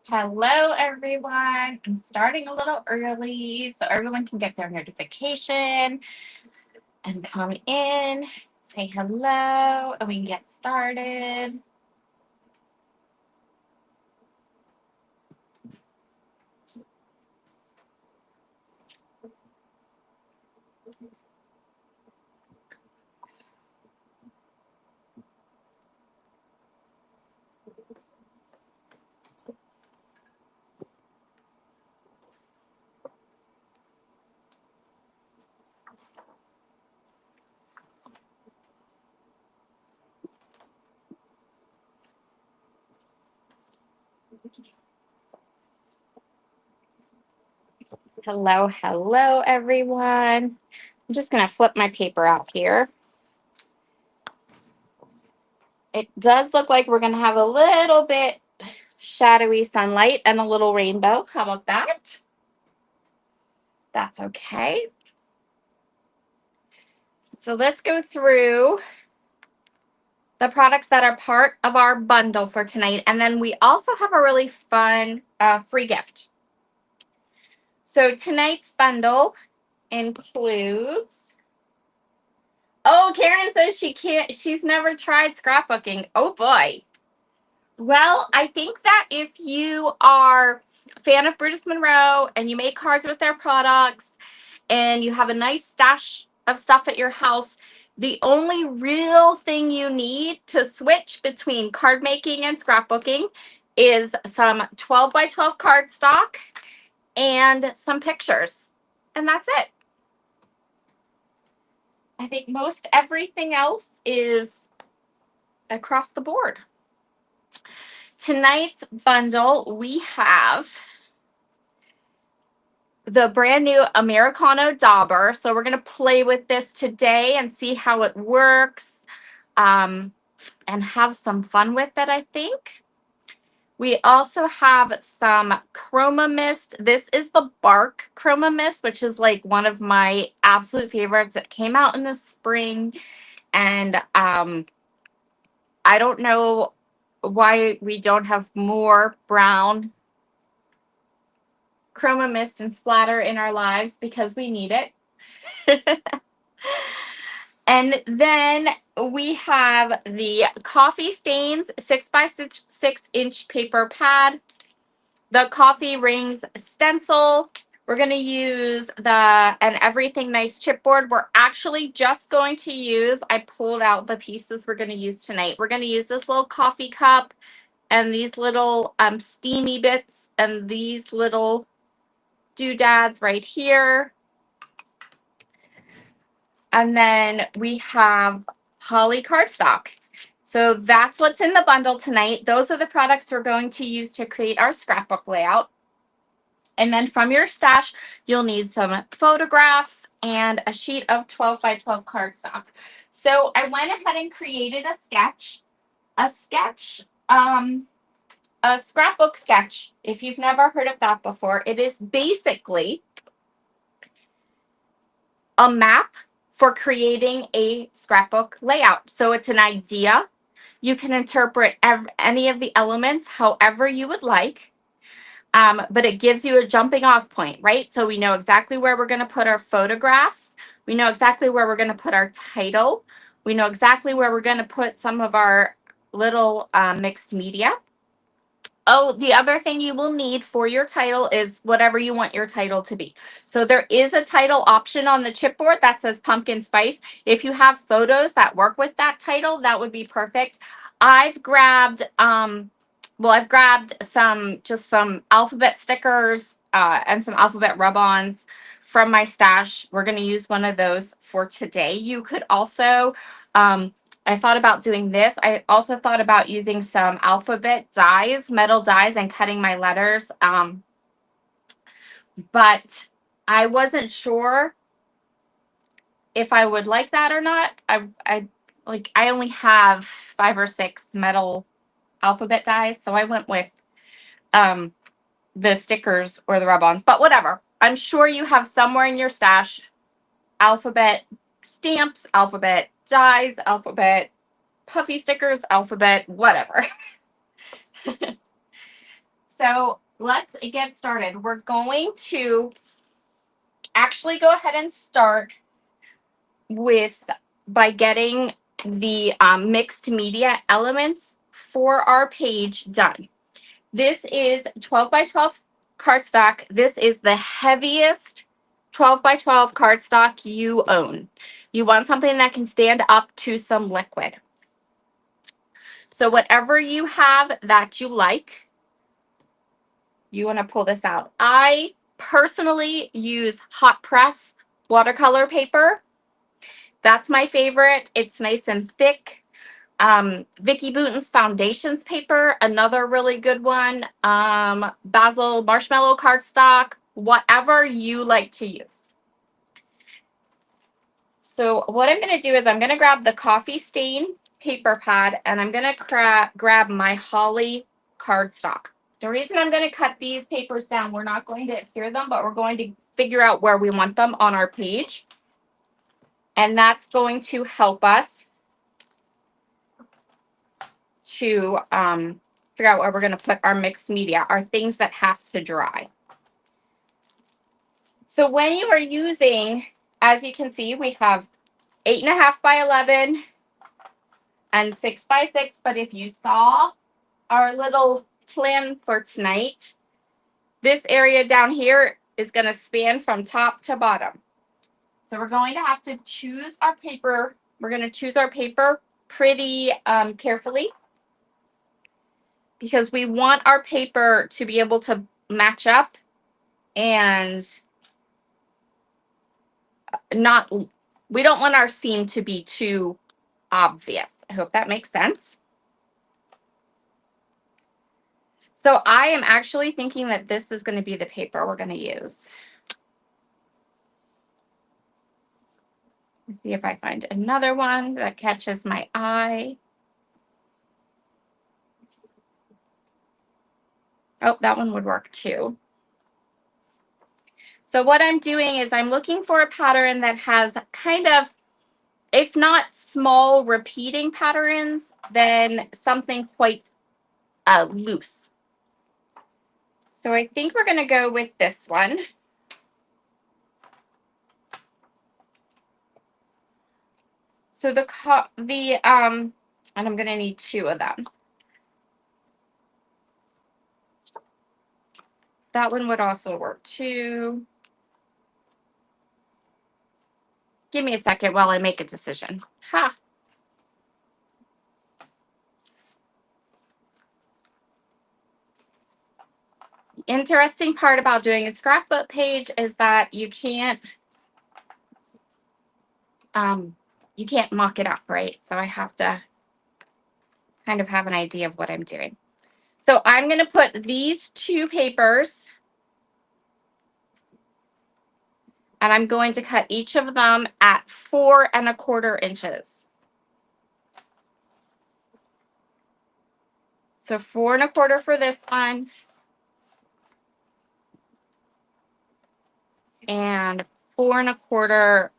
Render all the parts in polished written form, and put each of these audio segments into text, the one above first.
Hello, everyone. I'm starting a little early so everyone can get their notification and come in, say hello, and we can get started. Hello, everyone. I'm just going to flip my paper out here. It does look like we're going to have a little bit shadowy sunlight and a little rainbow. How about that? That's okay. So let's go through the products that are part of our bundle for tonight. And then we also have a really fun free gift. So tonight's bundle includes, oh, Karen says she's never tried scrapbooking. Oh boy. Well, I think that if you are a fan of Brutus Monroe and you make cards with their products and you have a nice stash of stuff at your house, the only real thing you need to switch between card making and scrapbooking is some 12 by 12 cardstock and some pictures. And that's it. I think most everything else is across the board. Tonight's bundle, we have the brand new Americano Dauber. So we're going to play with this today and see how it works and have some fun with it, I think. We also have some Chroma Mist. This is the Bark Chroma Mist, which is like one of my absolute favorites. It came out in the spring. And I don't know why we don't have more brown Chroma Mist and splatter in our lives, because we need it. And then we have the Coffee Stains 6x6 paper pad, the Coffee Rings stencil. We're going to use the An Everything Nice chipboard. We're actually just going to use, I pulled out the pieces we're going to use tonight. We're going to use this little coffee cup and these little steamy bits and these little doodads right here. And then we have Holly cardstock. So that's what's in the bundle tonight. Those are the products we're going to use to create our scrapbook layout. And then from your stash, you'll need some photographs and a sheet of 12 by 12 cardstock. So I went ahead and created a scrapbook sketch. If you've never heard of that before, it is basically a map for creating a scrapbook layout. So it's an idea. You can interpret any of the elements however you would like, but it gives you a jumping off point, right? So we know exactly where we're going to put our photographs. We know exactly where we're going to put our title. We know exactly where we're going to put some of our little mixed media. Oh, the other thing you will need for your title is whatever you want your title to be. So there is a title option on the chipboard that says pumpkin spice. If you have photos that work with that title, that would be perfect. I've grabbed some alphabet stickers and some alphabet rub-ons from my stash. We're going to use one of those for today. You could also I thought about doing this. I also thought about using some alphabet dies, metal dies, and cutting my letters. But I wasn't sure if I would like that or not. I only have 5 or 6 metal alphabet dies, so I went with the stickers or the rub-ons. But whatever. I'm sure you have somewhere in your stash alphabet stamps, alphabet dies, alphabet puffy stickers, alphabet, whatever. So let's get started. We're going to actually go ahead and start with by getting the mixed media elements for our page done. This is 12 by 12 cardstock. This is the heaviest 12 by 12 cardstock you own. You want something that can stand up to some liquid. So whatever you have that you like, you want to pull this out. I personally use hot press watercolor paper. That's my favorite. It's nice and thick. Vicki Bouton's Foundations paper, another really good one. Basil Marshmallow cardstock, whatever you like to use. So what I'm going to do is I'm going to grab the coffee stain paper pad and I'm going to grab my Holly cardstock. The reason I'm going to cut these papers down, we're not going to adhere them, but we're going to figure out where we want them on our page. And that's going to help us to figure out where we're going to put our mixed media, our things that have to dry. So when you are using, as you can see, we have 8.5 by 11 and 6 by 6. But if you saw our little plan for tonight, this area down here is going to span from top to bottom. So we're going to have to choose our paper. We're going to choose our paper pretty carefully because we want our paper to be able to match up and we don't want our seam to be too obvious. I hope that makes sense. So I am actually thinking that this is going to be the paper we're going to use. Let's see if I find another one that catches my eye. Oh, that one would work too. So what I'm doing is I'm looking for a pattern that has kind of, if not small repeating patterns, then something quite loose. So I think we're going to go with this one. So and I'm going to need 2 of them. That one would also work too. Give me a second while I make a decision. Ha! The interesting part about doing a scrapbook page is that you can't mock it up, right? So I have to kind of have an idea of what I'm doing. So I'm going to put these 2 papers and I'm going to cut each of them at 4 1/4 inches. So 4 1/4 for this one. And 4 1/4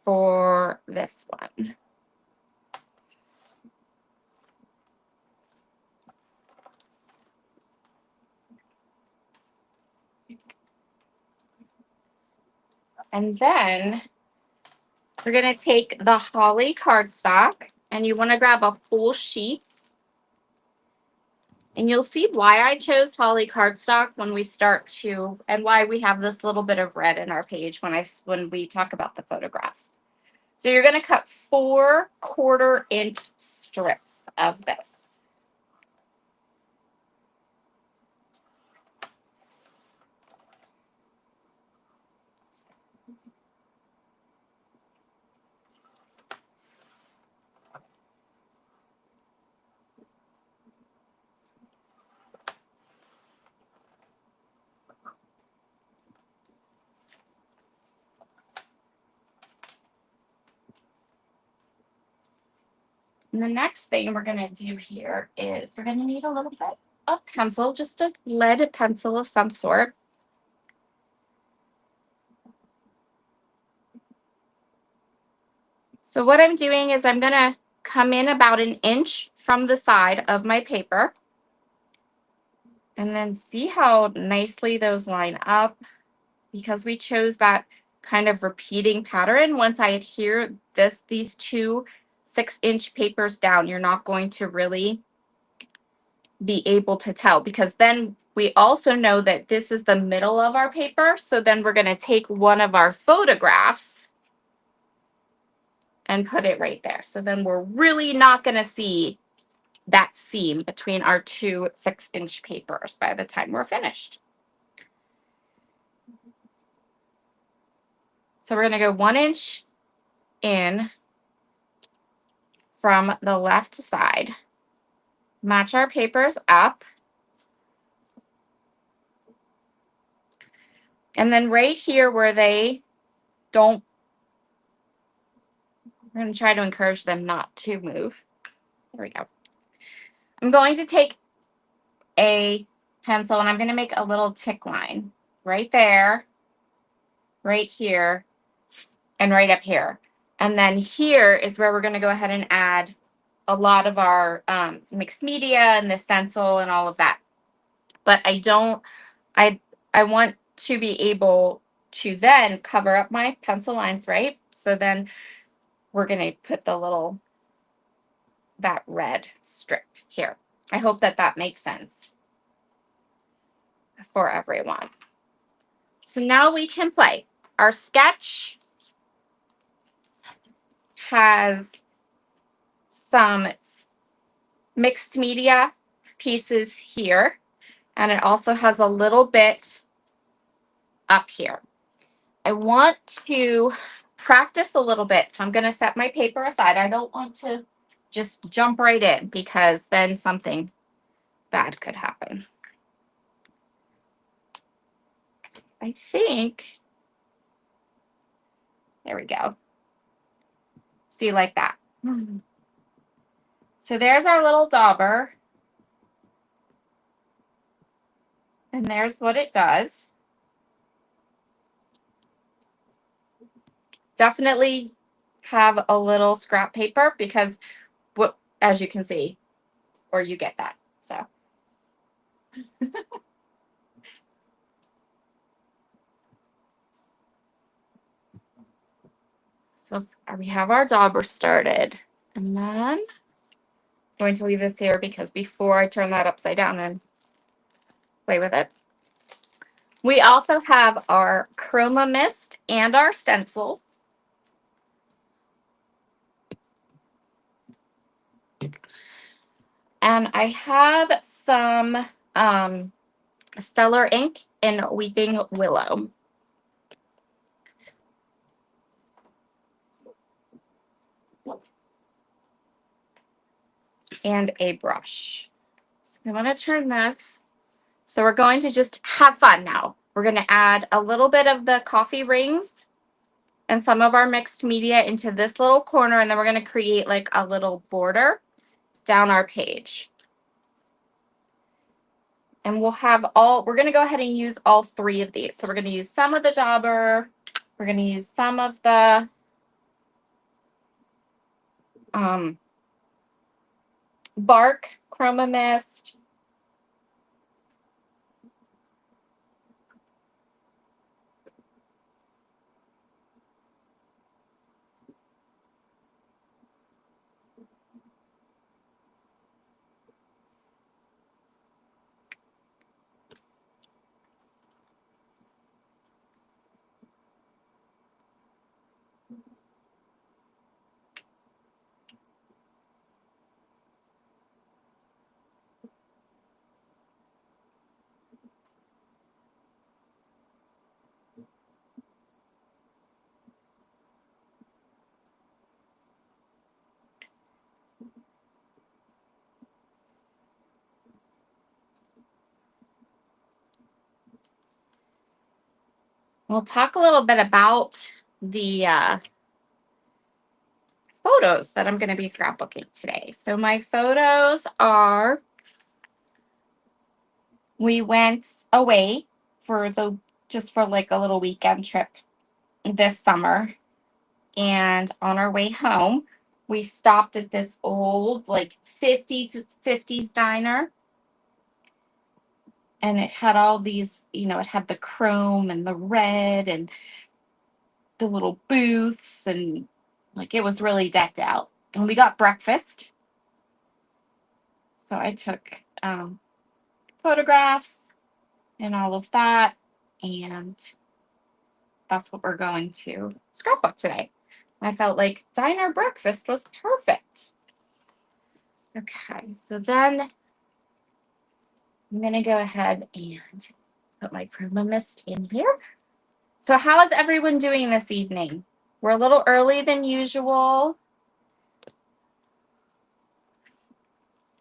for this one. And then we're going to take the Holly cardstock and you want to grab a full sheet. And you'll see why I chose Holly cardstock when we start to, and why we have this little bit of red in our page when we talk about the photographs. So you're going to cut 4 1/4 inch strips of this. And the next thing we're going to do here is we're going to need a little bit of pencil, just a lead pencil of some sort. So what I'm doing is I'm going to come in about 1 inch from the side of my paper. And then see how nicely those line up, because we chose that kind of repeating pattern. Once I adhere these two 6-inch papers down, you're not going to really be able to tell, because then we also know that this is the middle of our paper. So then we're going to take one of our photographs and put it right there. So then we're really not going to see that seam between our two 6-inch papers by the time we're finished. So we're going to go 1 inch in from the left side, match our papers up, and then right here where they don't, we're going to try to encourage them not to move. There we go. I'm going to take a pencil and I'm going to make a little tick line right there, right here, and right up here. And then here is where we're going to go ahead and add a lot of our mixed media and the stencil and all of that. But I want to be able to then cover up my pencil lines, right? So then we're going to put that red strip here. I hope that makes sense for everyone. So now we can play. Our sketch has some mixed media pieces here, and it also has a little bit up here. I want to practice a little bit, so I'm going to set my paper aside. I don't want to just jump right in, because then something bad could happen. I think, there we go. See, like that. So there's our little dauber. And there's what it does. Definitely have a little scrap paper, because as you can see, or you get that. So we have our dauber started, and then I'm going to leave this here, because before I turn that upside down and play with it, we also have our chroma mist and our stencil. And I have some Stellar ink in Weeping Willow. And a brush. So I'm going to turn this. So we're going to just have fun now. We're going to add a little bit of the coffee rings and some of our mixed media into this little corner, and then we're going to create like a little border down our page. And we're going to go ahead and use all 3 of these. So we're going to use some of the dauber. We're going to use some of the bark chroma mist. We'll talk a little bit about the photos that I'm going to be scrapbooking today. So my photos are, we went away just for like a little weekend trip this summer. And on our way home, we stopped at this old like 50s diner. And it had all these, you know, it had the chrome and the red and the little booths, and like it was really decked out. And we got breakfast. So I took photographs and all of that. And that's what we're going to Scrapbook today. I felt like diner breakfast was perfect. Okay, so then I'm going to go ahead and put my Chroma Mist in here. So how is everyone doing this evening? We're a little early than usual.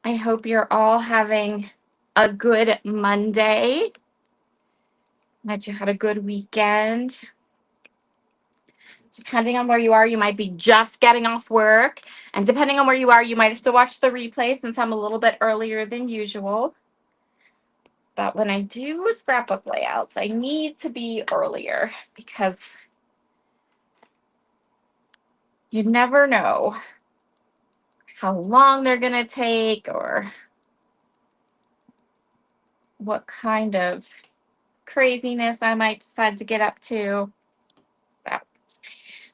I hope you're all having a good Monday, that you had a good weekend. Depending on where you are, you might be just getting off work. And depending on where you are, you might have to watch the replay since I'm a little bit earlier than usual. But when I do scrapbook layouts, I need to be earlier because you never know how long they're going to take or what kind of craziness I might decide to get up to.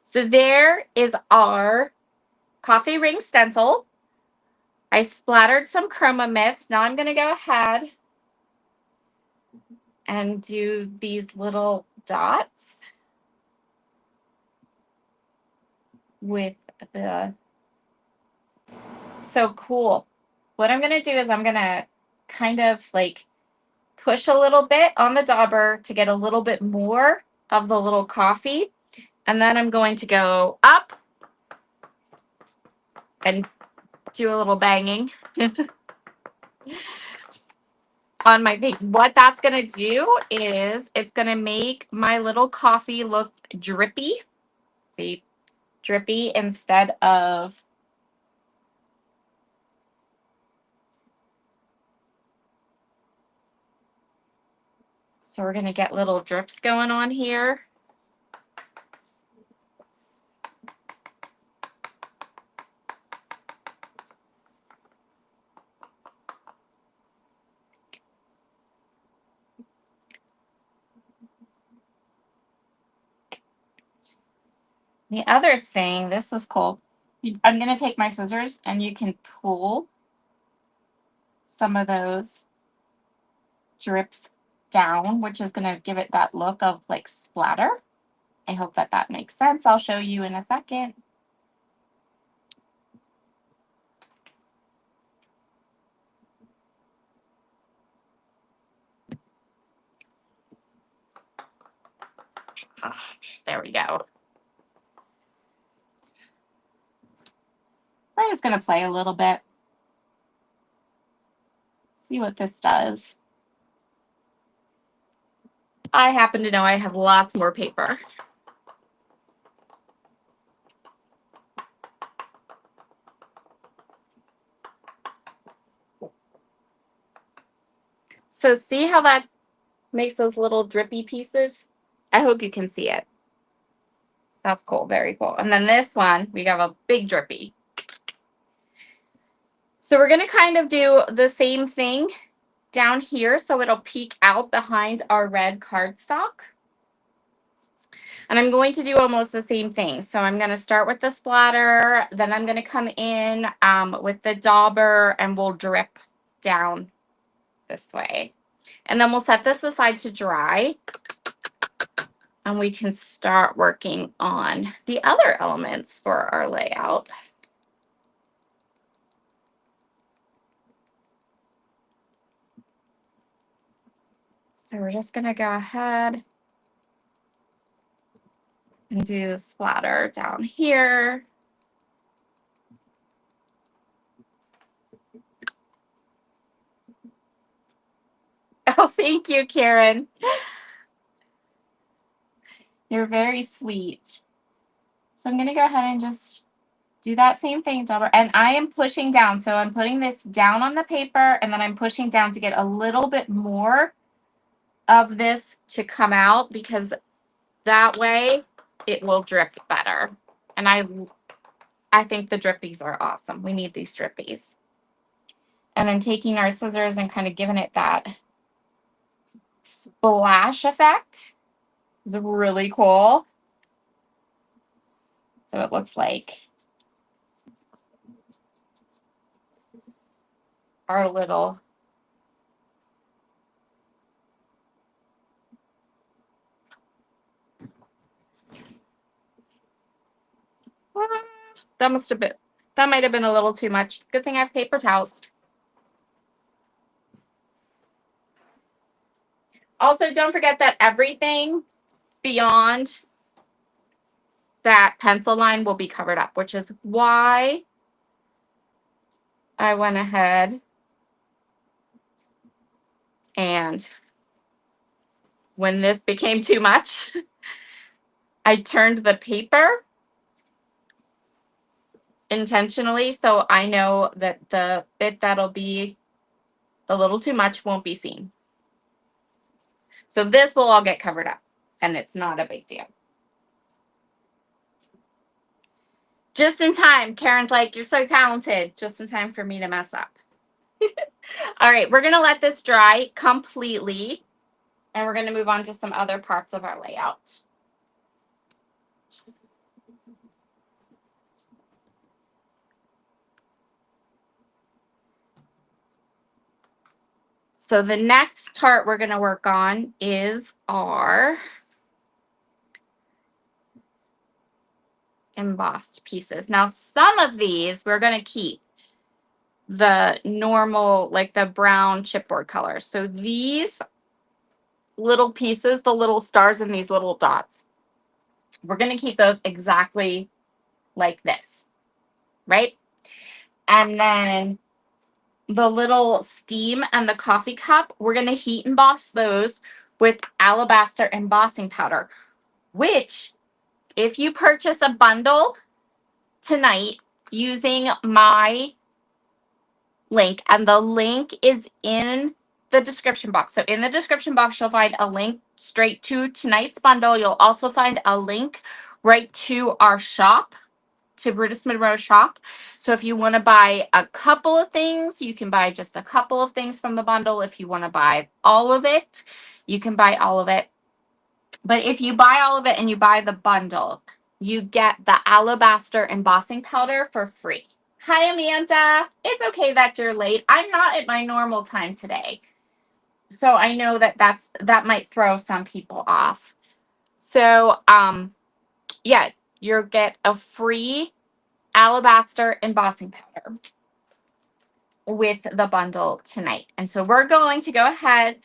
So there is our coffee ring stencil. I splattered some Chroma Mist. Now I'm going to go ahead and do these little dots with the, so cool. What I'm going to do is I'm going to kind of like push a little bit on the dauber to get a little bit more of the little coffee. And then I'm going to go up and do a little banging on my paint. What that's going to do is it's going to make my little coffee look drippy. See, drippy instead of so we're going to get little drips going on here. The other thing, this is cool. I'm going to take my scissors and you can pull some of those drips down, which is going to give it that look of like splatter. I hope that that makes sense. I'll show you in a second. There we go. We're just going to play a little bit. See what this does. I happen to know I have lots more paper. So see how that makes those little drippy pieces? I hope you can see it. That's cool. Very cool. And then this one, we have a big drippy. So we're going to kind of do the same thing down here so it'll peek out behind our red cardstock. And I'm going to do almost the same thing. So I'm going to start with the splatter, then I'm going to come in with the dauber and we'll drip down this way. And then we'll set this aside to dry. And we can start working on the other elements for our layout. So we're just going to go ahead and do the splatter down here. Oh, thank you, Karen. You're very sweet. So I'm going to go ahead and just do that same thing, dauber. And I am pushing down. So I'm putting this down on the paper and then I'm pushing down to get a little bit more of this to come out because that way it will drip better. And I think the drippies are awesome. We need these drippies. And then taking our scissors and kind of giving it that splash effect. It's really cool. So it looks like our little that must have been that might have been a little too much. Good thing I have paper towels. Also, don't forget that everything beyond that pencil line will be covered up, which is why I went ahead and when this became too much, I turned the paper intentionally so I know that the bit that'll be a little too much won't be seen. So this will all get covered up and it's not a big deal. Just in time. Karen's like, you're so talented. Just in time for me to mess up. All right, we're going to let this dry completely. And we're going to move on to some other parts of our layout. So the next part we're going to work on is our embossed pieces. Now, some of these we're going to keep the normal, like the brown chipboard color. So these little pieces, the little stars and these little dots, we're going to keep those exactly like this, right? And then the little steam and the coffee cup, we're going to heat emboss those with alabaster embossing powder, which if you purchase a bundle tonight using my link, and the link is in the description box. So in the description box, you'll find a link straight to tonight's bundle. You'll also find a link right to our shop, to Brutus Monroe shop. So if you want to buy a couple of things, you can buy just a couple of things from the bundle. If you want to buy all of it, you can buy all of it. But if you buy all of it and you buy the bundle, you get the alabaster embossing powder for free. Hi, Amanda. It's okay that you're late. I'm not at my normal time today. So I know that that might throw some people off. So, yeah, you'll get a free alabaster embossing powder with the bundle tonight. And so we're going to go ahead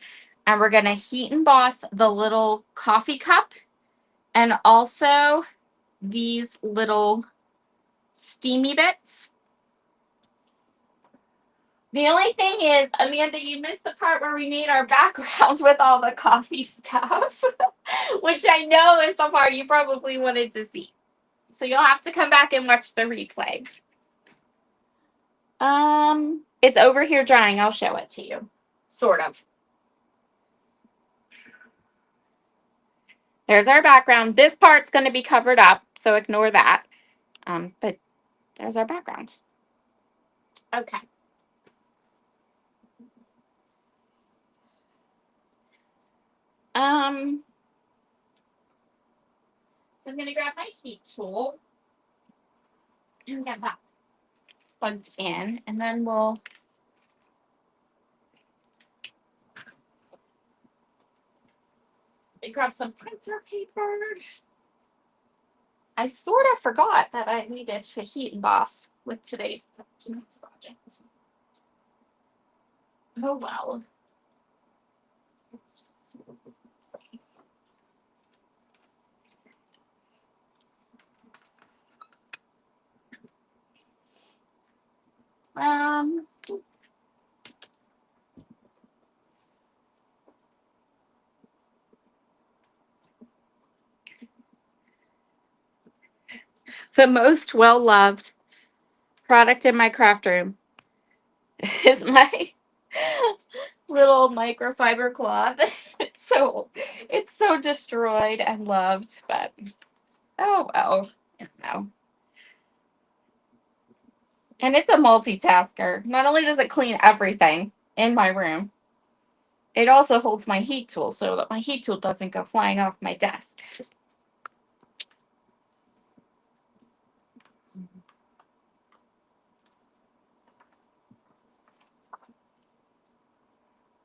and we're going to heat emboss the little coffee cup and also these little steamy bits. The only thing is, Amanda, you missed the part where we made our background with all the coffee stuff, which I know is the part you probably wanted to see. So you'll have to come back and watch the replay. It's over here drying. I'll show it to you. Sort of. There's our background. This part's going to be covered up, so ignore that. But there's our background. Okay. So I'm going to grab my heat tool and get that plugged in, and then we'll grab some printer paper. I sort of forgot that I needed to heat emboss with today's project. Oh well. The most well-loved product in my craft room is my little microfiber cloth. It's so destroyed and loved, but oh well, you know. And it's a multitasker. Not only does it clean everything in my room, It also holds my heat tool so that my heat tool doesn't go flying off my desk.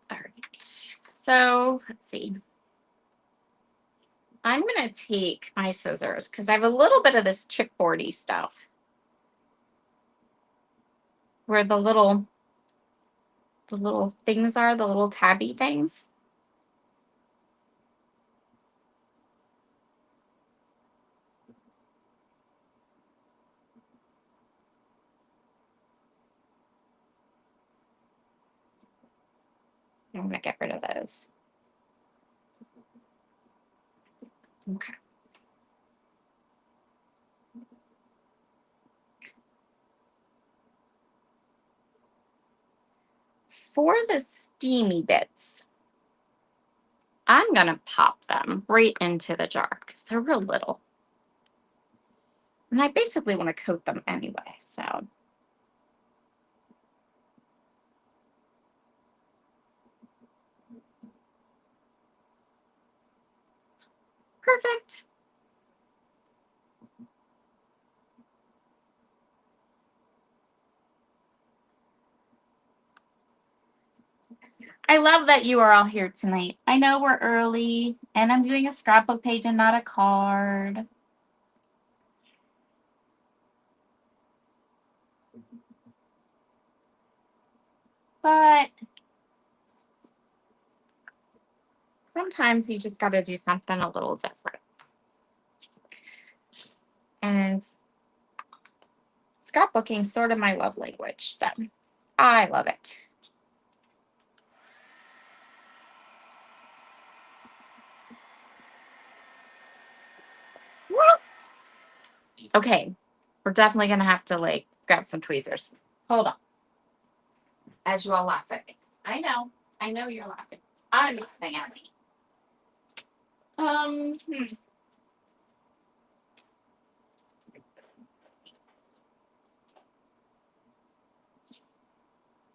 All right. So let's see. I'm going to take my scissors because I have a little bit of this chipboardy stuff where the little things are, the little tabby things. I'm going to get rid of those. Okay. For the steamy bits, I'm going to pop them right into the jar because they're real little. And I basically want to coat them anyway, so. Perfect. I love that you are all here tonight. I know we're early, and I'm doing a scrapbook page and not a card. But sometimes you just got to do something a little different. And scrapbooking is sort of my love language, so I love it. Okay, we're definitely going to have to, like, grab some tweezers. Hold on. As you all laugh at me. I know you're laughing. I'm laughing at me.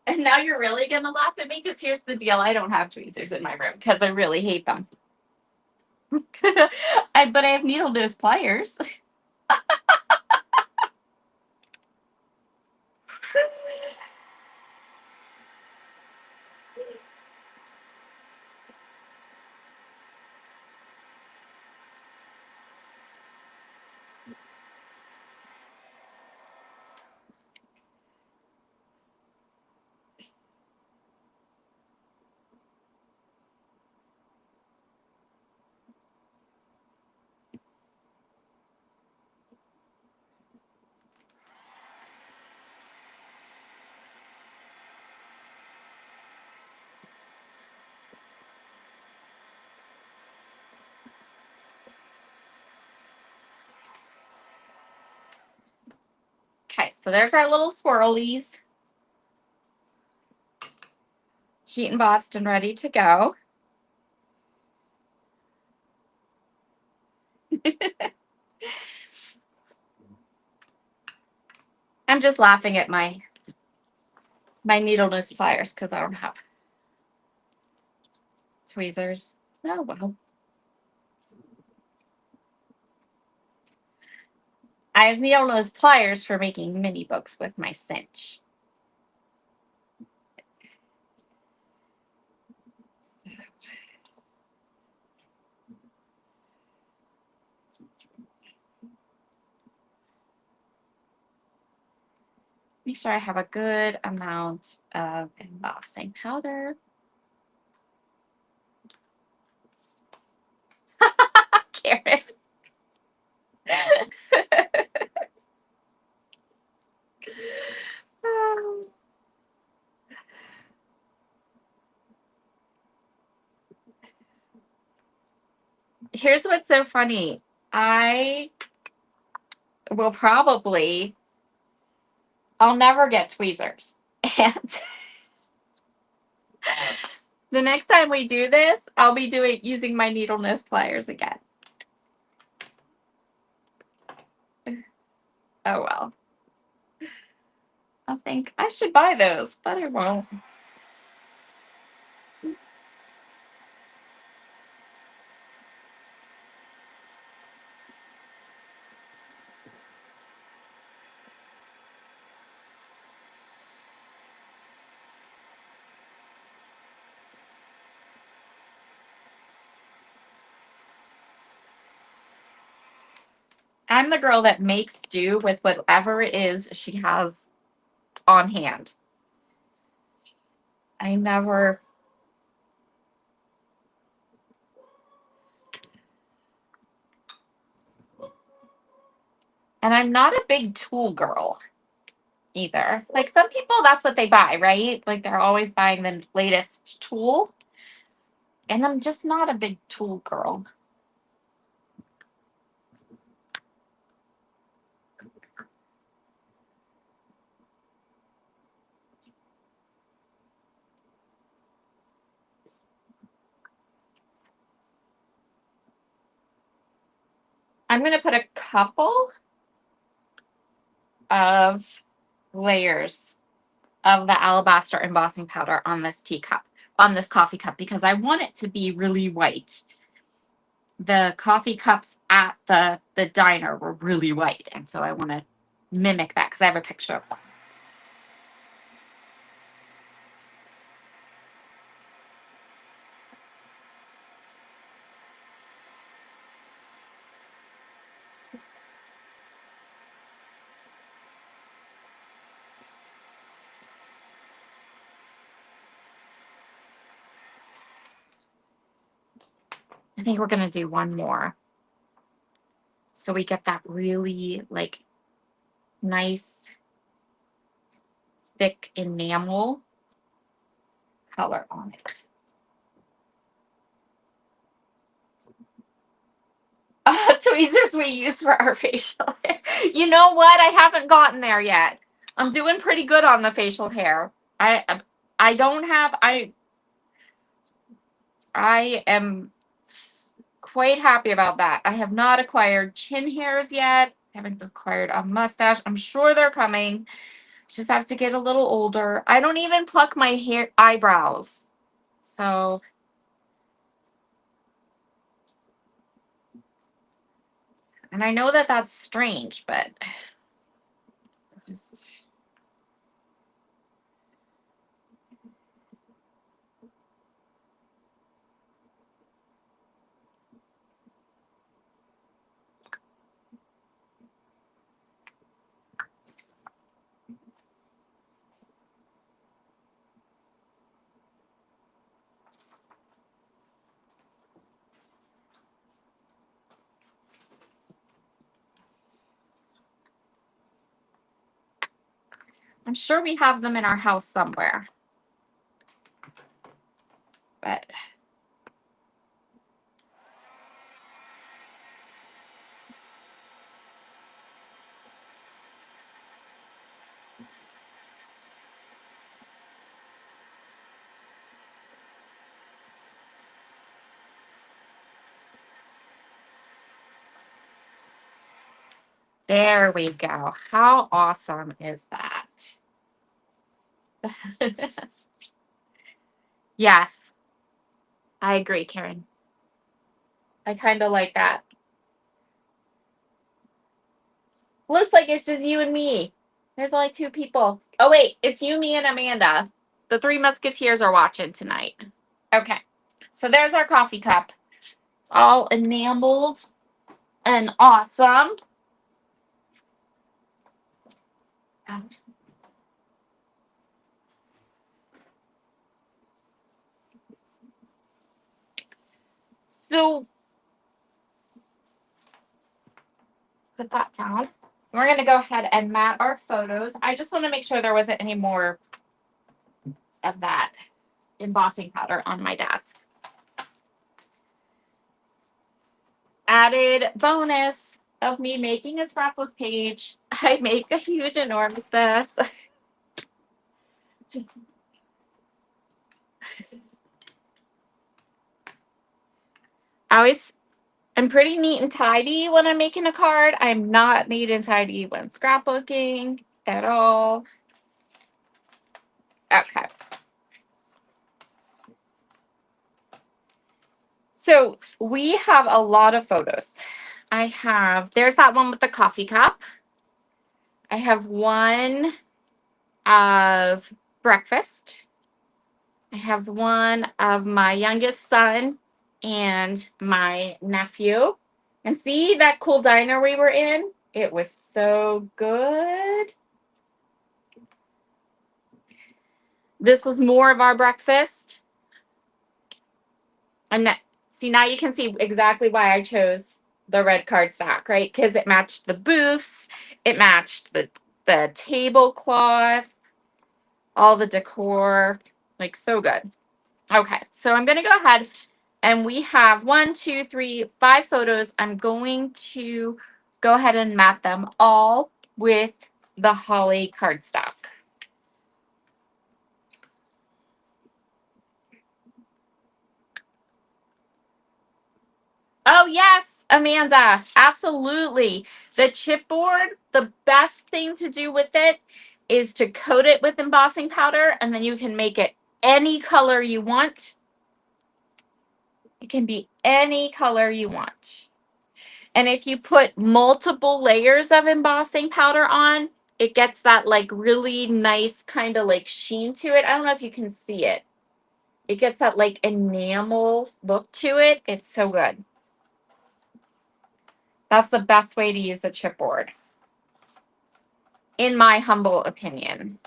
And now you're really going to laugh at me because here's the deal. I don't have tweezers in my room because I really hate them. But I have needle nose pliers. Okay, so there's our little swirlies. Heat and Boston ready to go. I'm just laughing at my needle nose pliers because I don't have tweezers. Oh, well. I have needle nose pliers for making mini books with my cinch. Make sure I have a good amount of embossing powder. Karen. Here's what's so funny. I will probably, I'll never get tweezers. And the next time we do this, I'll be using my needle nose pliers again. Oh, well. I'll think I should buy those, but I won't. I'm the girl that makes do with whatever it is she has on hand. I never. And I'm not a big tool girl either. Like some people, that's what they buy, right? Like they're always buying the latest tool. And I'm just not a big tool girl. I'm going to put a couple of layers of the alabaster embossing powder on this teacup, on this coffee cup, because I want it to be really white. The coffee cups at the diner were really white, and so I want to mimic that because I have a picture of one. I think we're going to do one more. So we get that really like nice thick enamel color on it. Tweezers we use for our facial hair. You know what? I haven't gotten there yet. I'm doing pretty good on the facial hair. I don't have I am quite happy about that. I have not acquired chin hairs yet. I haven't acquired a mustache. I'm sure they're coming. Just have to get a little older. I don't even pluck my hair eyebrows. So and I know that that's strange, but just I'm sure we have them in our house somewhere. But there we go. How awesome is that? Yes, I agree, Karen. I kind of like that. Looks like it's just you and me. There's only two people. Oh, wait, it's you, me, and Amanda. The three Musketeers are watching tonight. Okay, so there's our coffee cup. It's all enameled and awesome. So put that down. We're going to go ahead and mat our photos. I just want to make sure there wasn't any more of that embossing powder on my desk. Added bonus of me making a scrapbook page. I make a huge, enormous mess. I'm pretty neat and tidy when I'm making a card. I'm not neat and tidy when scrapbooking at all. Okay. So we have a lot of photos. There's that one with the coffee cup. I have one of breakfast. I have one of my youngest son and my nephew. And see that cool diner we were in? It was so good. This was more of our breakfast. And see, now you can see exactly why I chose the red cardstock, right? Because it matched the booths, it matched the tablecloth, all the decor, like so good. Okay, so I'm gonna go ahead and we have 1, 2, 3, 5 photos. I'm going to go ahead and mat them all with the holly cardstock. Oh, yes, Amanda, absolutely. The chipboard, the best thing to do with it is to coat it with embossing powder, and then you can make it any color you want. It can be any color you want. And if you put multiple layers of embossing powder on, it gets that like really nice kind of like sheen to it. I don't know if you can see it. It gets that like enamel look to it. It's so good. That's the best way to use the chipboard, in my humble opinion.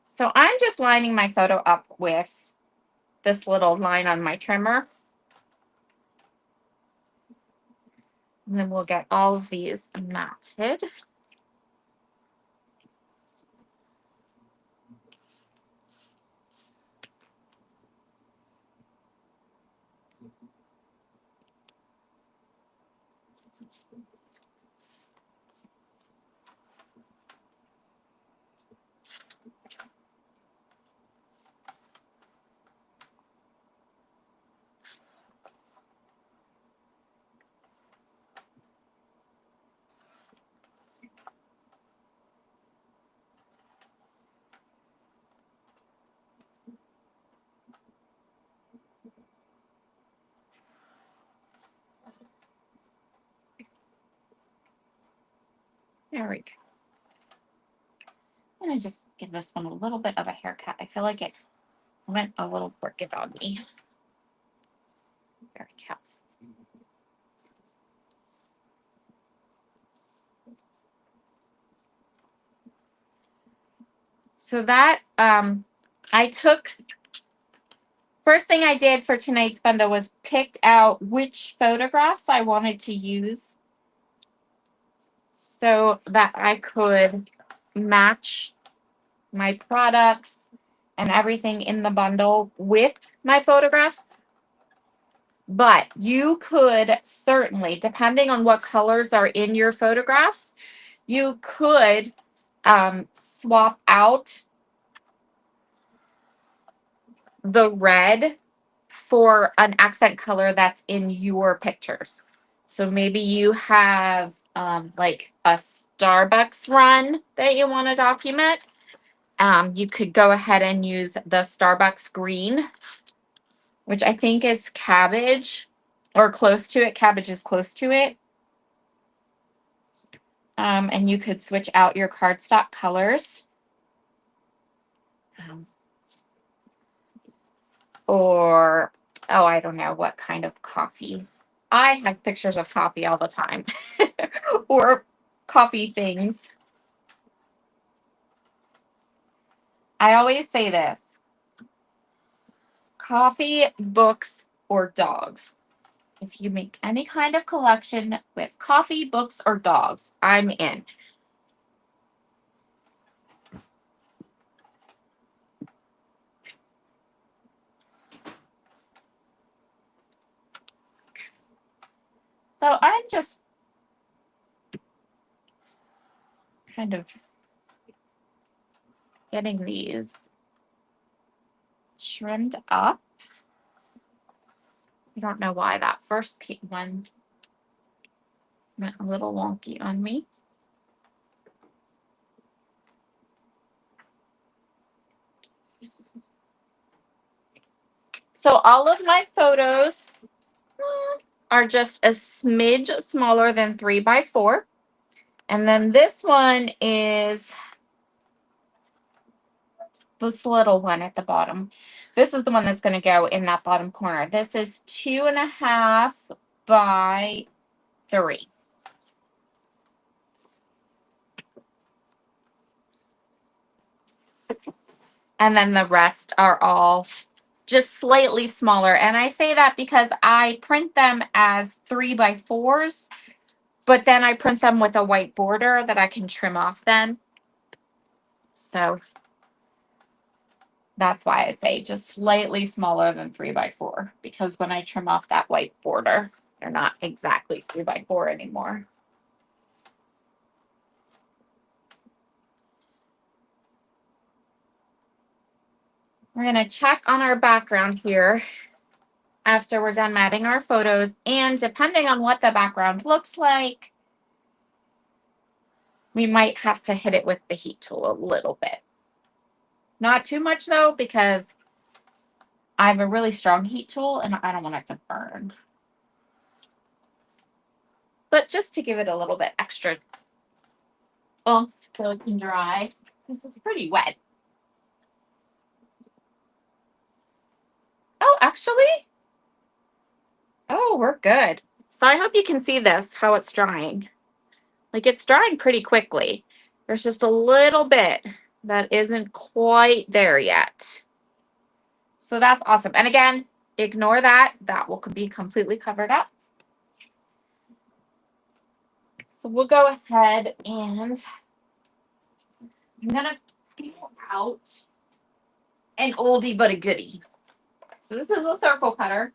So I'm just lining my photo up with this little line on my trimmer. And then we'll get all of these matted. There we go. I'm going to just give this one a little bit of a haircut. I feel like it went a little crooked on me. There we go. So that, I took, first thing I did for tonight's bundle was picked out which photographs I wanted to use so that I could match my products and everything in the bundle with my photographs. But you could certainly, depending on what colors are in your photographs, you could swap out the red for an accent color that's in your pictures. So maybe you have like a Starbucks run that you want to document. You could go ahead and use the Starbucks green, which I think is cabbage or close to it. Cabbage is close to it. And you could switch out your cardstock colors. Or, oh, I don't know what kind of coffee. I have pictures of coffee all the time. Or coffee things. I always say this. Coffee, books, or dogs. If you make any kind of collection with coffee, books, or dogs, I'm in. So I'm just kind of getting these trimmed up. I don't know why that first one went a little wonky on me. So all of my photos are just a smidge smaller than 3x4. And then this one is this little one at the bottom. This is the one that's going to go in that bottom corner. This is 2.5 by 3. And then the rest are all just slightly smaller. And I say that because I print them as 3x4s, but then I print them with a white border that I can trim off then. So that's why I say just slightly smaller than 3x4, because when I trim off that white border, they're not exactly 3x4 anymore. We're going to check on our background here after we're done matting our photos. And depending on what the background looks like, we might have to hit it with the heat tool a little bit. Not too much though, because I have a really strong heat tool and I don't want it to burn. But just to give it a little bit extra oomph so it can dry. This is pretty wet. Oh, actually, oh, we're good. So I hope you can see this, how it's drying. Like it's drying pretty quickly. There's just a little bit that isn't quite there yet. So that's awesome. And again, ignore that. That will be completely covered up. So we'll go ahead and I'm going to pull out an oldie but a goodie. So this is a circle cutter.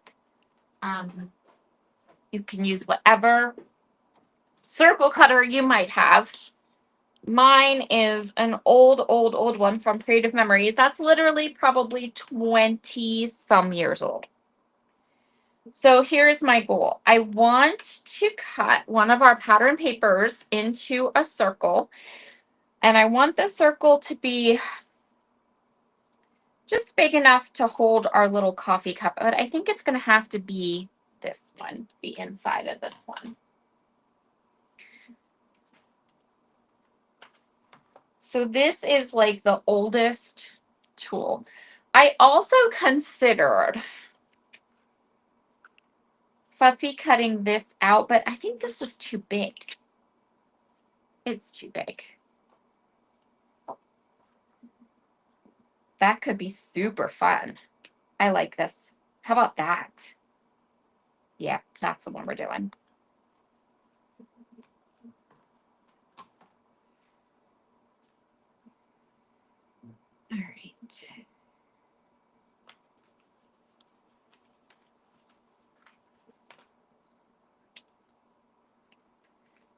You can use whatever circle cutter you might have. Mine is an old one from Creative Memories. That's literally probably 20 some years old. So here's my goal. I want to cut one of our pattern papers into a circle. And I want the circle to be just big enough to hold our little coffee cup. But I think it's going to have to be this one, the inside of this one. So this is like the oldest tool. I also considered fussy cutting this out, but I think this is too big. It's too big. That could be super fun. I like this. How about that? Yeah, that's the one we're doing. All right.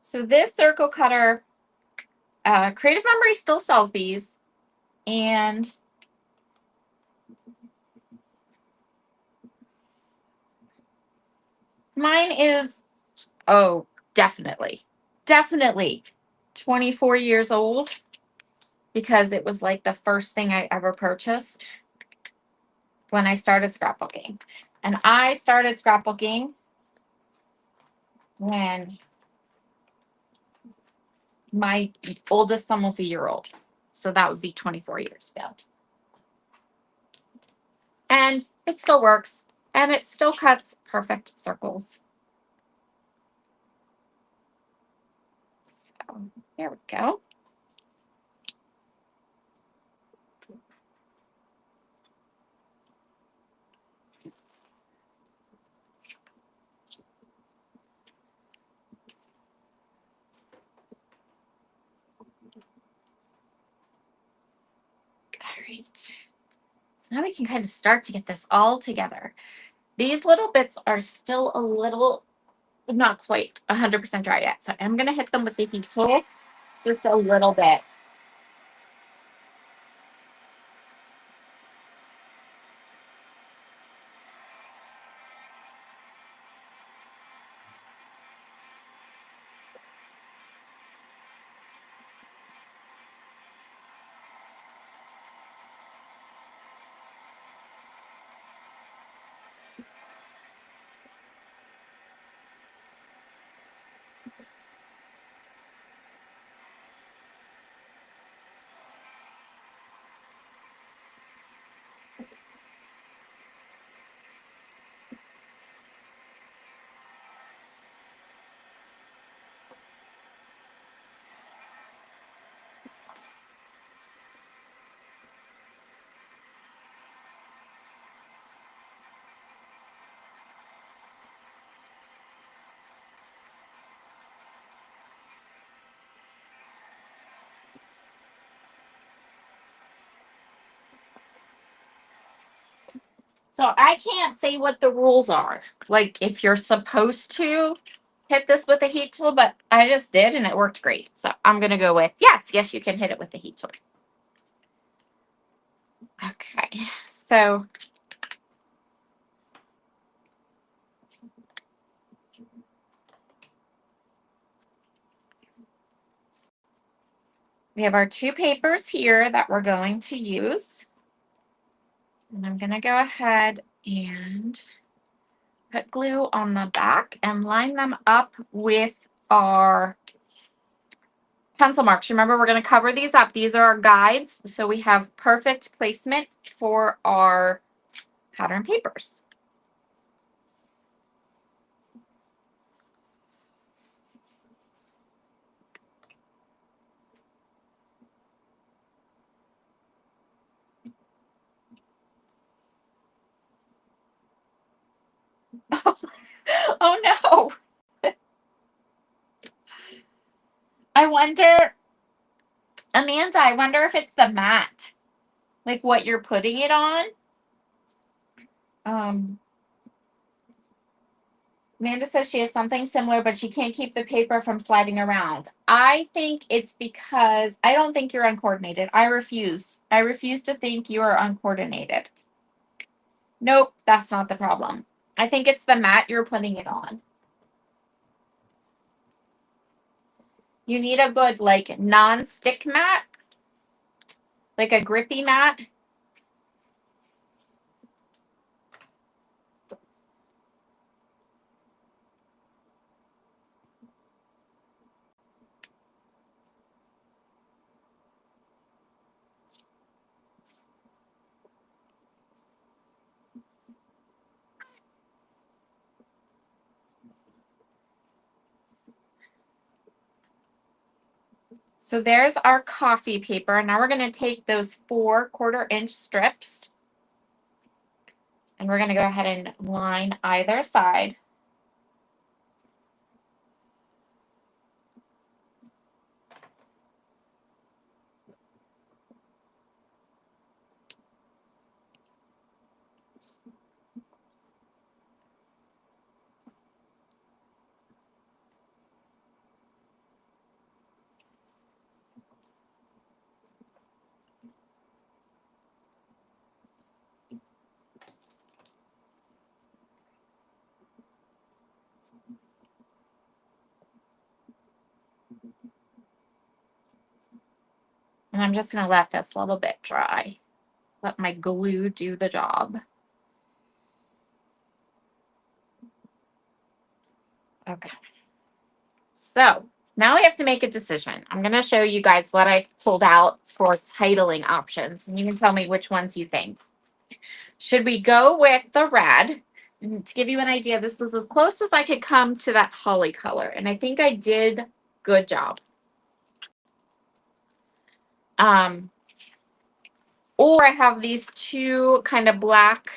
So this circle cutter, Creative Memory still sells these. And mine is, oh, definitely 24 years old, because it was like the first thing I ever purchased when I started scrapbooking. And I started scrapbooking when my oldest son was a year old. So that would be 24 years ago. And it still works. And it still cuts perfect circles. So there we go. All right. So now we can kind of start to get this all together. These little bits are still a little, not quite 100% dry yet. So I'm going to hit them with the heat tool just a little bit. So I can't say what the rules are. Like if you're supposed to hit this with a heat tool, but I just did and it worked great. So I'm going to go with yes, you can hit it with the heat tool. Okay, so we have our two papers here that we're going to use. And I'm going to go ahead and put glue on the back and line them up with our pencil marks. Remember, we're going to cover these up. These are our guides, so we have perfect placement for our pattern papers. Oh no. I wonder, Amanda, I wonder if it's the mat, like what you're putting it on. Um, Amanda says she has something similar, but she can't keep the paper from sliding around. I think it's because I don't think you're uncoordinated. I refuse. I refuse to think you are uncoordinated. Nope, that's not the problem. I think it's the mat you're putting it on. You need a good, like, non-stick mat, like a grippy mat. So there's our coffee paper. Now we're going to take those 4 1/4-inch strips and we're going to go ahead and line either side. And I'm just going to let this a little bit dry. Let my glue do the job. Okay. So now we have to make a decision. I'm going to show you guys what I've pulled out for titling options. And you can tell me which ones you think. Should we go with the red? And to give you an idea, this was as close as I could come to that holly color. And I think I did good job. Or I have these two kind of black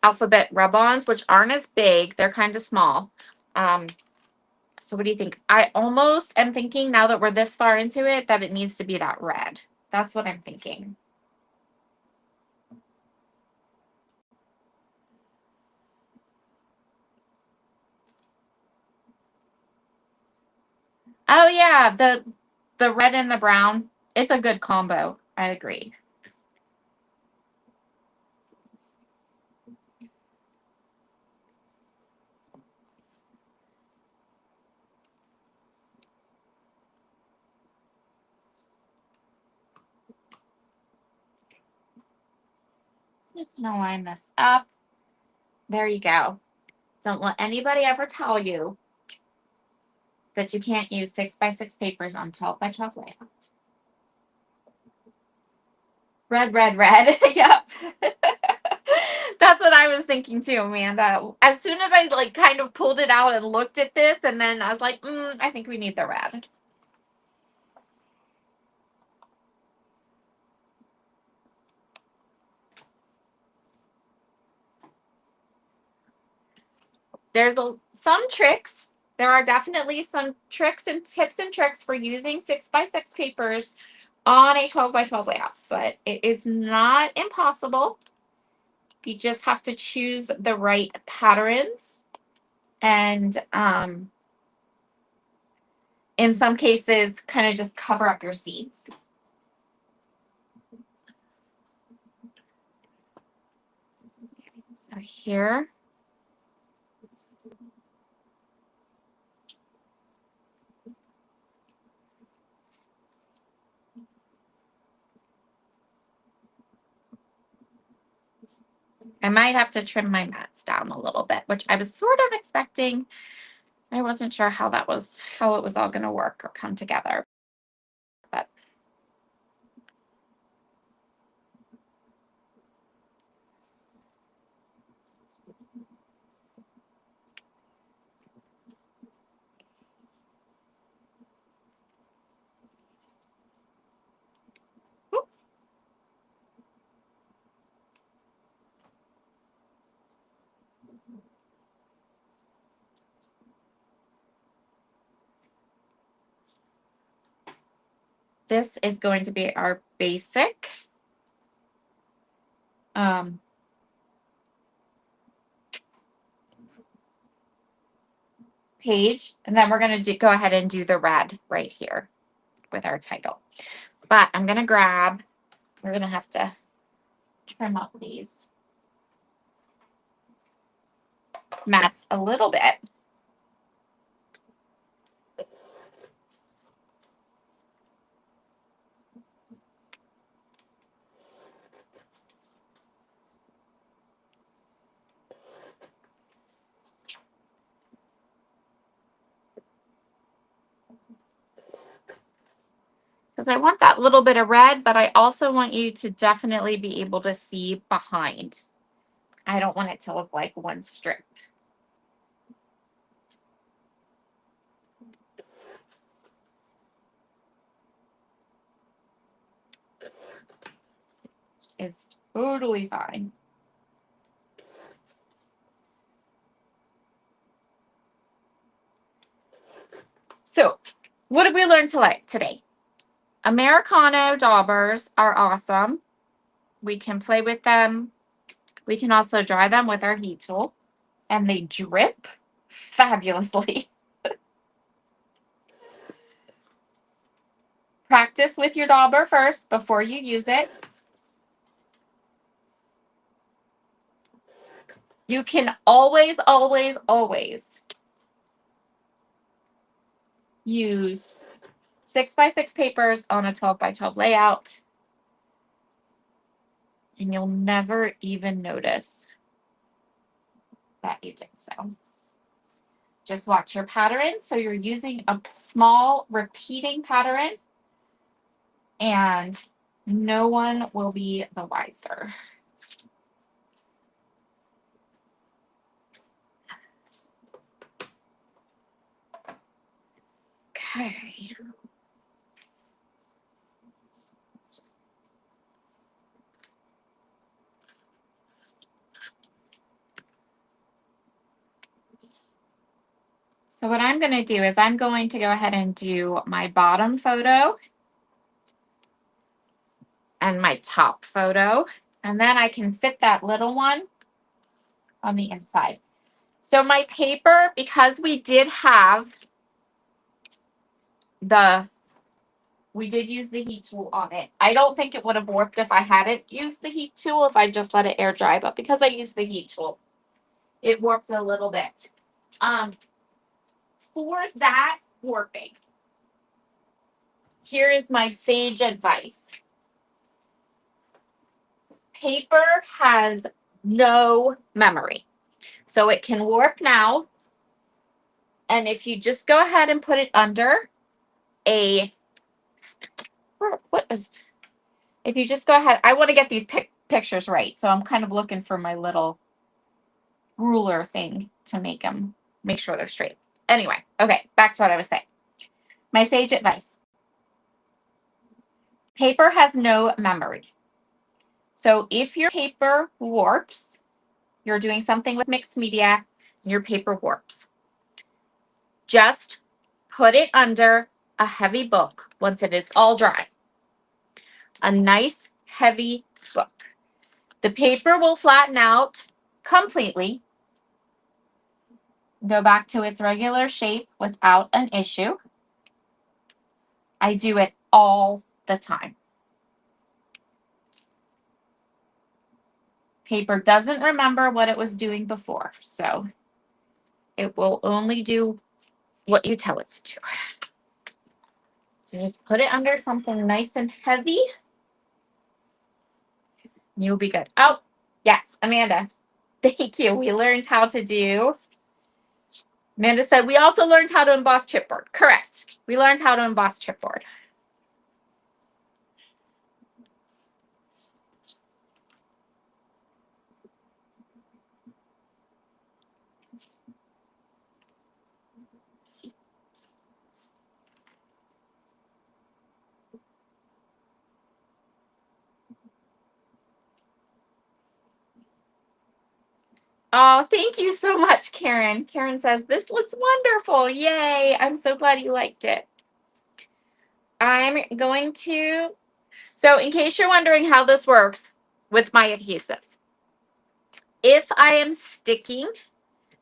alphabet rub-ons, which aren't as big. They're kind of small. So what do you think? I almost am thinking now that we're this far into it that it needs to be that red. That's what I'm thinking. Oh yeah, the red and the brown. It's a good combo. I agree. I'm just gonna line this up. There you go. Don't let anybody ever tell you that you can't use 6x6 papers on 12x12 layout. Red, red, red. Yep. That's what I was thinking too, Amanda. As soon as I like kind of pulled it out and looked at this, and then I was like, I think we need the red. There's some tricks. There are definitely some tricks and tips and tricks for using 6x6 papers on a 12x12 layout, but it is not impossible. You just have to choose the right patterns. And in some cases, kind of just cover up your seams. So here. I might have to trim my mats down a little bit, which I was sort of expecting. I wasn't sure how it was all going to work or come together. But this is going to be our basic page. And then we're going to go ahead and do the red right here with our title. But I'm going to we're going to have to trim up these mats a little bit. Because I want that little bit of red, but I also want you to definitely be able to see behind. I don't want it to look like one strip. Is totally fine. So, what did we learn today? Americano daubers are awesome. We can play with them. We can also dry them with our heat tool, and they drip fabulously. Practice with your dauber first before you use it. You can always, always, always use 6x6 papers on a 12x12 layout, and you'll never even notice that you did so. Just watch your pattern. So you're using a small repeating pattern, and no one will be the wiser. Okay. So what I'm going to do is I'm going to go ahead and do my bottom photo and my top photo, and then I can fit that little one on the inside. So my paper, because we did use the heat tool on it. I don't think it would have warped if I hadn't used the heat tool, if I just let it air dry, but because I used the heat tool, it warped a little bit. For that warping, here is my sage advice. Paper has no memory, so it can warp now. And if you just go ahead and put it under if you just go ahead, I want to get these pictures right, so I'm kind of looking for my little ruler thing to make sure they're straight. Anyway, okay, back to what I was saying. My sage advice. Paper has no memory. So if your paper warps, you're doing something with mixed media, your paper warps. Just put it under a heavy book once it is all dry. A nice heavy book. The paper will flatten out completely, go back to its regular shape without an issue. I do it all the time. Paper doesn't remember what it was doing before, so it will only do what you tell it to do. So just put it under something nice and heavy. You'll be good. Oh, yes, Amanda. Thank you. We learned how to do. Amanda said, we also learned how to emboss chipboard. Correct. We learned how to emboss chipboard. Oh, thank you so much, Karen. Karen says, this looks wonderful. Yay. I'm so glad you liked it. I'm going to, so in case you're wondering how this works with my adhesives, if I am sticking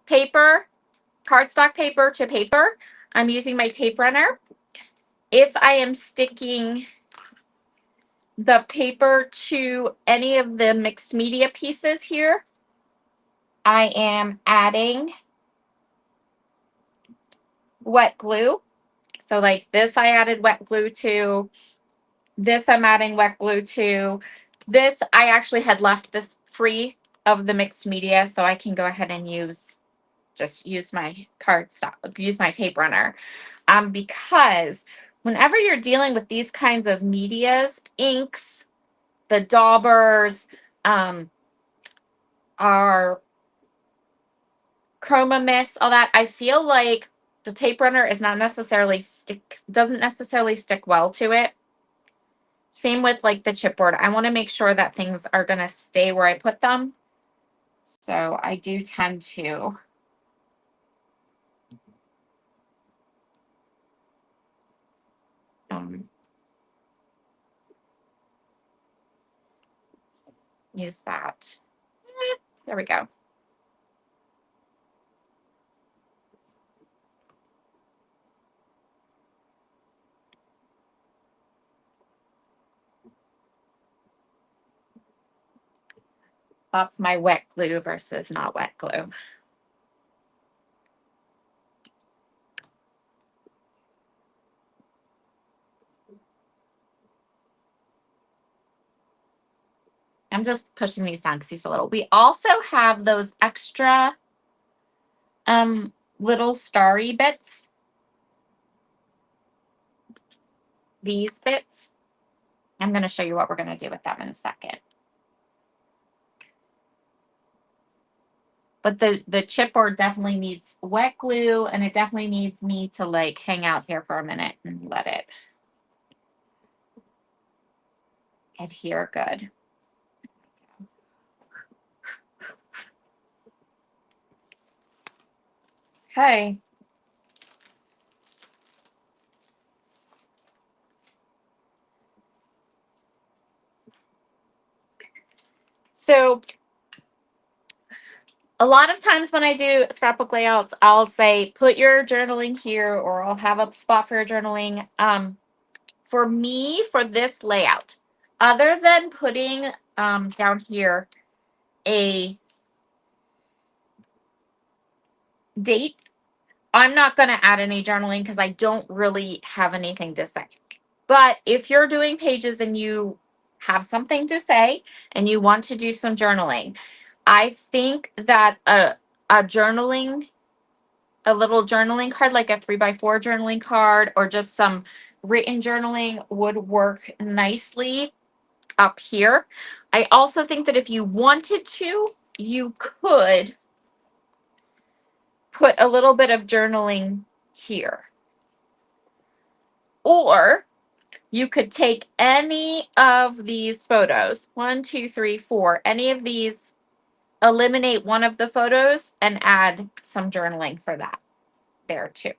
paper, cardstock paper to paper, I'm using my tape runner. If I am sticking the paper to any of the mixed media pieces here, I am adding wet glue. So like this, I added wet glue to. This, I'm adding wet glue to. This, I actually had left this free of the mixed media, so I can go ahead and use my cardstock, use my tape runner. Because whenever you're dealing with these kinds of medias, inks, the daubers, our chroma mist, all that, I feel like the tape runner is doesn't necessarily stick well to it. Same with like the chipboard. I want to make sure that things are going to stay where I put them. So I do tend to use that. There we go. That's my wet glue versus not wet glue. I'm just pushing these down because these are little. We also have those extra little starry bits. These bits. I'm going to show you what we're going to do with them in a second. But the chipboard definitely needs wet glue, and it definitely needs me to like hang out here for a minute and let it adhere good. Okay. So a lot of times when I do scrapbook layouts, I'll say, put your journaling here, or I'll have a spot for your journaling. For me, for this layout, other than putting down here a date, I'm not going to add any journaling because I don't really have anything to say. But if you're doing pages and you have something to say and you want to do some journaling, I think that a little journaling card, like a 3x4 journaling card, or just some written journaling would work nicely up here. I also think that if you wanted to, you could put a little bit of journaling here. Or you could take any of these photos, 1, 2, 3, 4, any of these, eliminate one of the photos and add some journaling for that there too.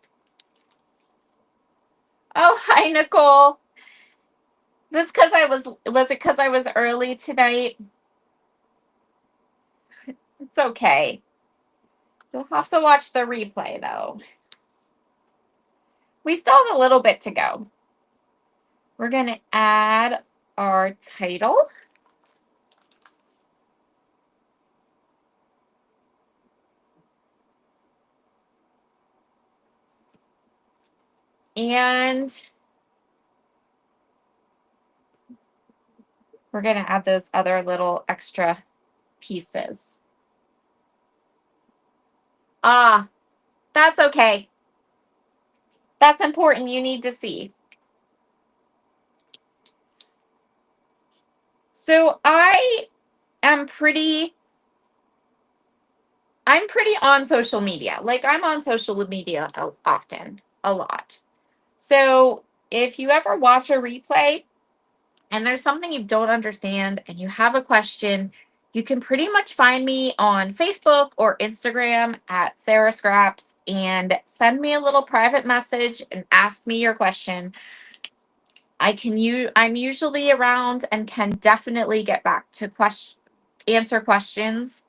Oh, hi, Nicole. Was it because I was early tonight? It's okay. You'll have to watch the replay, though. We still have a little bit to go. We're going to add our title. And we're going to add those other little extra pieces. Ah, that's okay. That's important. You need to see. So I'm pretty on social media. Like, I'm on social media often, a lot. So if you ever watch a replay and there's something you don't understand and you have a question, you can pretty much find me on Facebook or Instagram at Sarah Scraps and send me a little private message and ask me your question. I'm usually around and can definitely get back to answer questions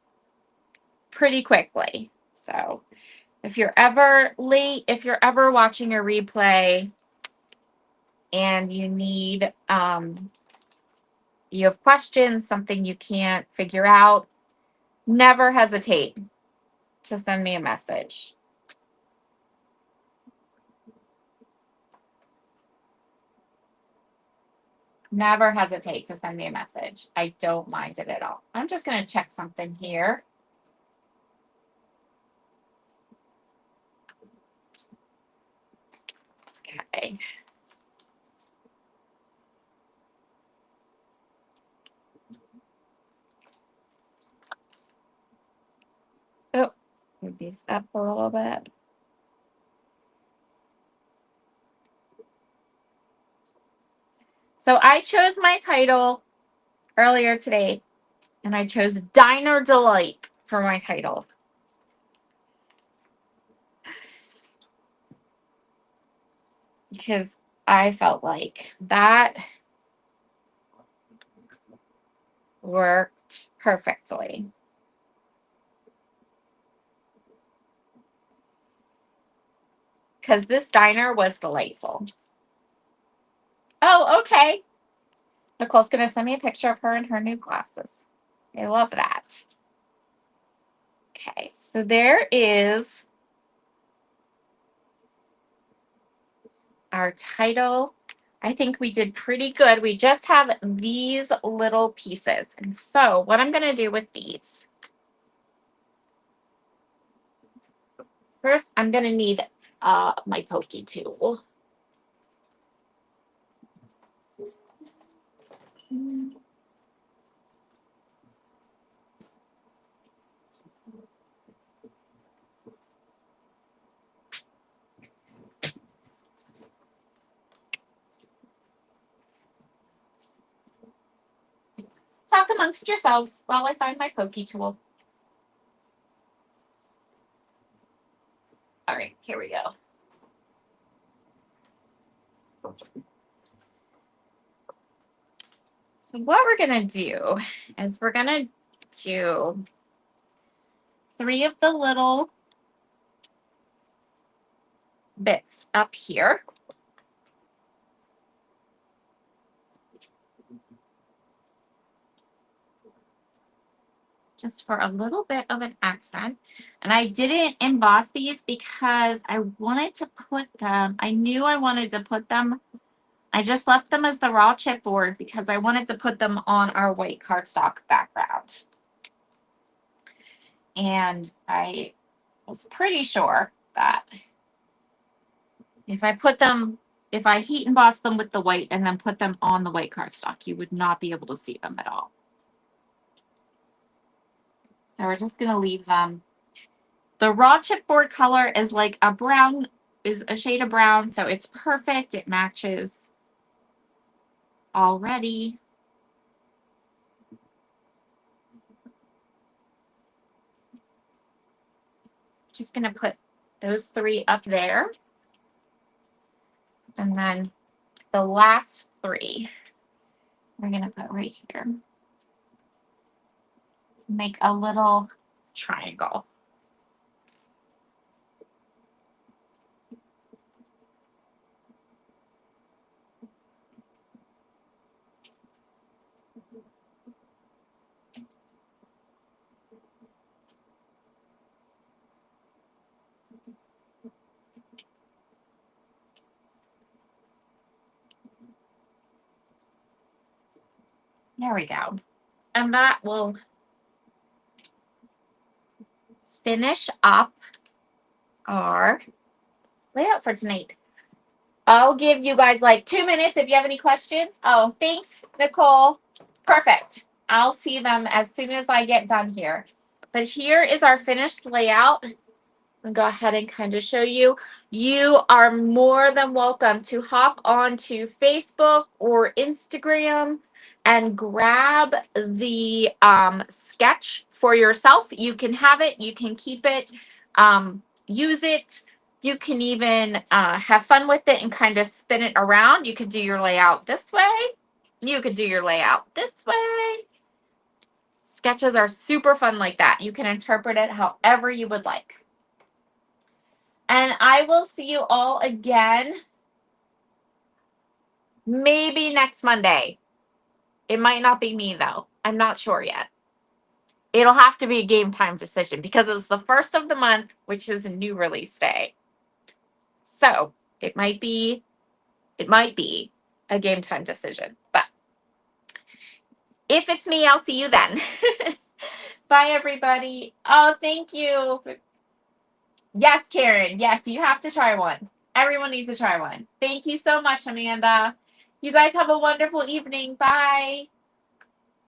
pretty quickly. So if you're ever late, if you're ever watching a replay and you have questions, something you can't figure out, never hesitate to send me a message. Never hesitate to send me a message. I don't mind it at all. I'm just going to check something here. Okay. Oh, move these up a little bit. So I chose my title earlier today, and I chose Diner Delight for my title. Because I felt like that worked perfectly. Because this diner was delightful. Oh, okay. Nicole's going to send me a picture of her in her new glasses. I love that. Okay, so there is our title. I think we did pretty good. We just have these little pieces. And so what I'm going to do with these, first I'm going to need my pokey tool. Talk amongst yourselves while I find my pokey tool. All right, here we go. So what we're going to do is we're going to do 3 of the little bits up here. Just for a little bit of an accent. And I didn't emboss these because I wanted to put them, I knew I wanted to put them, I just left them as the raw chipboard because I wanted to put them on our white cardstock background. And I was pretty sure that if I heat emboss them with the white and then put them on the white cardstock, you would not be able to see them at all. So we're just going to leave them. The raw chipboard color is like a brown, is a shade of brown, so it's perfect. It matches already. Just going to put those 3 up there. And then the last 3 we're going to put right here. Make a little triangle. There we go. And that will finish up our layout for tonight. I'll give you guys like 2 minutes if you have any questions. Oh, thanks, Nicole. Perfect. I'll see them as soon as I get done here. But here is our finished layout. I'll go ahead and kind of show you. You are more than welcome to hop onto Facebook or Instagram and grab the sketch for yourself. You can have it. You can keep it. Use it. You can even have fun with it and kind of spin it around. You could do your layout this way. You could do your layout this way. Sketches are super fun like that. You can interpret it however you would like. And I will see you all again maybe next Monday. It might not be me, though. I'm not sure yet. It'll have to be a game time decision because it's the first of the month, which is a new release day. So it might be a game time decision. But if it's me, I'll see you then. Bye, everybody. Oh, thank you. Yes, Karen. Yes, you have to try one. Everyone needs to try one. Thank you so much, Amanda. You guys have a wonderful evening. Bye.